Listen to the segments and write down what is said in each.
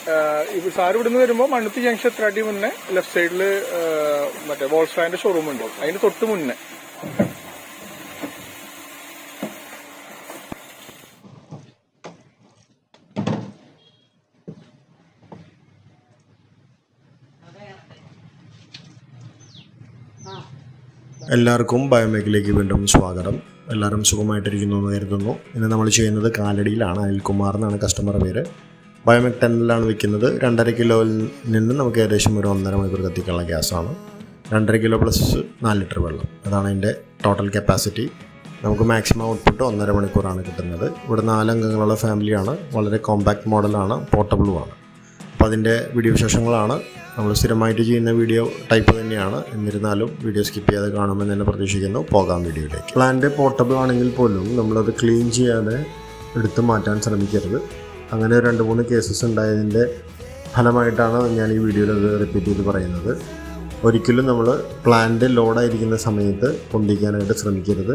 ഇപ്പോൾ സാർ ഇവിടുന്ന് വരുമ്പോൾ മണ്ണുത്തി ജംഗ്ഷൻ എത്രാട്ടി മുന്നേ ലെഫ്റ്റ് സൈഡിൽ മറ്റേ വോൾസ്വാഗന്റെ ഷോറൂം ഉണ്ട്, അതിന് തൊട്ട് മുന്നേ. എല്ലാവർക്കും ബയോമേക്കിലേക്ക് വീണ്ടും സ്വാഗതം. എല്ലാവരും സുഖമായിട്ടിരിക്കുന്നു എന്ന് കരുതുന്നു. ഇന്ന് നമ്മൾ ചെയ്യുന്നത് കാലടിയിലാണ്. അനിൽ കുമാർ എന്നാണ് കസ്റ്റമറുടെ പേര്. ബയോമേക്ക് 10-ലാണ് വിൽക്കുന്നത്. 2.5 കിലോയിൽ നിന്ന് നമുക്ക് ഏകദേശം ഒരു 1.5 മണിക്കൂർ കത്തിക്കാനുള്ള ഗ്യാസാണ്. 2.5 കിലോ പ്ലസ് 4 ലിറ്റർ വെള്ളം, അതാണ് അതിൻ്റെ ടോട്ടൽ കപ്പാസിറ്റി. നമുക്ക് മാക്സിമം ഔട്ട്പുട്ട് 1.5 മണിക്കൂറാണ് കിട്ടുന്നത്. ഇവിടെ 4 അംഗങ്ങളുള്ള ഫാമിലിയാണ്. വളരെ കോമ്പാക്ട് മോഡലാണ്, പോർട്ടബിളുമാണ്. അപ്പോൾ അതിൻ്റെ വീഡിയോ വിശേഷങ്ങളാണ്. നമ്മൾ സ്ഥിരമായിട്ട് ചെയ്യുന്ന വീഡിയോ ടൈപ്പ് തന്നെയാണ്. എന്നിരുന്നാലും വീഡിയോ സ്കിപ്പ് ചെയ്യാതെ കാണുമെന്ന് തന്നെ പ്രതീക്ഷിക്കുന്നു. പോകാം വീഡിയോയിലേക്ക്. പ്ലാന്റ് പോർട്ടബിൾ ആണെങ്കിൽ പോലും നമ്മളത് ക്ലീൻ ചെയ്യാതെ എടുത്ത് മാറ്റാൻ ശ്രമിക്കരുത്. അങ്ങനെ 2-3 കേസസ് ഉണ്ടായതിൻ്റെ ഫലമായിട്ടാണ് ഞാൻ ഈ വീഡിയോയിൽ അത് റിപ്പീറ്റ് ചെയ്ത് പറയുന്നത്. ഒരിക്കലും നമ്മൾ പ്ലാന്റ് ലോഡായിരിക്കുന്ന സമയത്ത് പൊന്തിക്കാനായിട്ട് ശ്രമിക്കരുത്.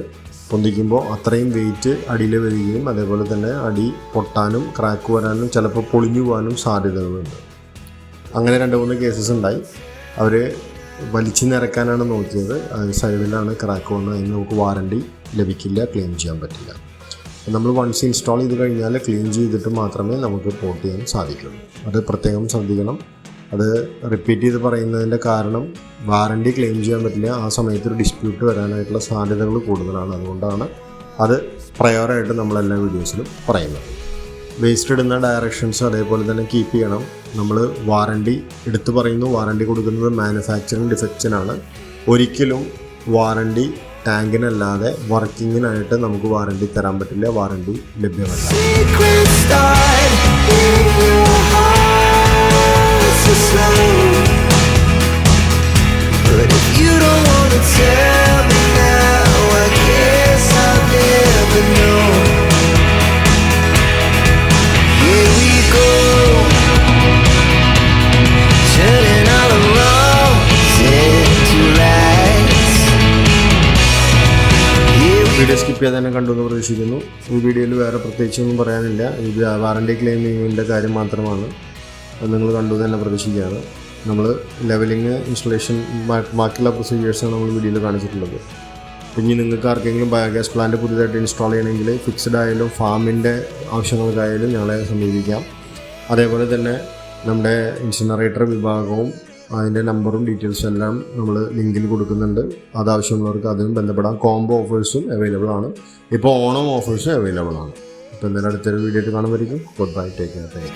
പൊന്തിക്കുമ്പോൾ അത്രയും വെയിറ്റ് അടിയിൽ വരികയും അതേപോലെ തന്നെ അടി പൊട്ടാനും ക്രാക്ക് വരാനും ചിലപ്പോൾ പൊളിഞ്ഞു പോകാനും സാധ്യതകളുണ്ട്. അങ്ങനെ 2-3 കേസസ് ഉണ്ടായി. അവർ വലിച്ചു നിറക്കാനാണ് നോക്കിയത്. സൈഡിലാണ് ക്രാക്ക് വന്നത്. അതിന് നമുക്ക് വാറണ്ടി ലഭിക്കില്ല, ക്ലീൻ ചെയ്യാൻ പറ്റില്ല. നമ്മൾ വൺസ് ഇൻസ്റ്റാൾ ചെയ്ത് കഴിഞ്ഞാൽ ക്ലീൻ ചെയ്തിട്ട് മാത്രമേ നമുക്ക് പോർട്ട് ചെയ്യാൻ സാധിക്കുള്ളൂ. അത് പ്രത്യേകം ശ്രദ്ധിക്കണം. അത് റിപ്പീറ്റ് ചെയ്ത് പറയുന്നതിൻ്റെ കാരണം വാറണ്ടി ക്ലെയിം ചെയ്യാൻ പറ്റില്ല. ആ സമയത്ത് ഒരു ഡിസ്പ്യൂട്ട് വരാനായിട്ടുള്ള സാധ്യതകൾ കൂടുതലാണ്. അതുകൊണ്ടാണ് അത് പ്രയോറായിട്ട് നമ്മളെല്ലാ വീഡിയോസിലും പറയുന്നത്. വേസ്റ്റ് ഇടുന്ന ഡയറക്ഷൻസ് അതേപോലെ തന്നെ കീപ്പ് ചെയ്യണം. നമ്മൾ വാറണ്ടി എടുത്തു പറയുന്നു. വാറണ്ടി കൊടുക്കുന്നത് മാനുഫാക്ചറിങ് ഡിഫക്റ്റിനാണ്. ഒരിക്കലും വാറണ്ടി ടാങ്കിനല്ലാതെ വർക്കിങ്ങിനായിട്ട് നമുക്ക് വാറണ്ടി തരാൻ പറ്റില്ല. വാറണ്ടി ലഭ്യമല്ല. വീഡിയോ സ്കിപ്പ് ചെയ്യാതെ തന്നെ കണ്ടു എന്ന് പ്രതീക്ഷിക്കുന്നു. ഈ വീഡിയോയിൽ വേറെ പ്രത്യേകിച്ചൊന്നും പറയാനില്ല. ഇത് വാറണ്ടി ക്ലെയിമിങ്ങിൻ്റെ കാര്യം മാത്രമാണ്. അത് നിങ്ങൾ കണ്ടു തന്നെ പ്രതീക്ഷിക്കുകയാണ്. നമ്മൾ ലെവലിങ്, ഇൻസ്റ്റലേഷൻ, ബാക്കിയുള്ള പ്രൊസീജിയേഴ്സാണ് നമ്മൾ വീഡിയോയിൽ കാണിച്ചിട്ടുള്ളത്. ഇനി നിങ്ങൾക്ക് ആർക്കെങ്കിലും ബയോഗ്യാസ് പ്ലാന്റ് പുതിയതായിട്ട് ഇൻസ്റ്റാൾ ചെയ്യണമെങ്കിൽ ഫിക്സ്ഡ് ആയാലും ഫാമിൻ്റെ ആവശ്യങ്ങൾക്കായാലും ഞങ്ങളെ സമീപിക്കാം. അതേപോലെ തന്നെ നമ്മുടെ ഇൻസിനറേറ്റർ വിഭാഗവും അതിൻ്റെ നമ്പറും ഡീറ്റെയിൽസും എല്ലാം നമ്മൾ ലിങ്കിൽ കൊടുക്കുന്നുണ്ട്. അതാവശ്യമുള്ളവർക്ക് അതിനും ബന്ധപ്പെടാം. കോംബോ ഓഫേഴ്സും അവൈലബിൾ ആണ്. ഇപ്പോൾ ഓണം ഓഫേഴ്സും അവൈലബിൾ ആണ്. അപ്പോൾ എന്തായാലും അടുത്തൊരു വീഡിയോ ആയിട്ട് കാണുമായിരിക്കും. Good bye, take care.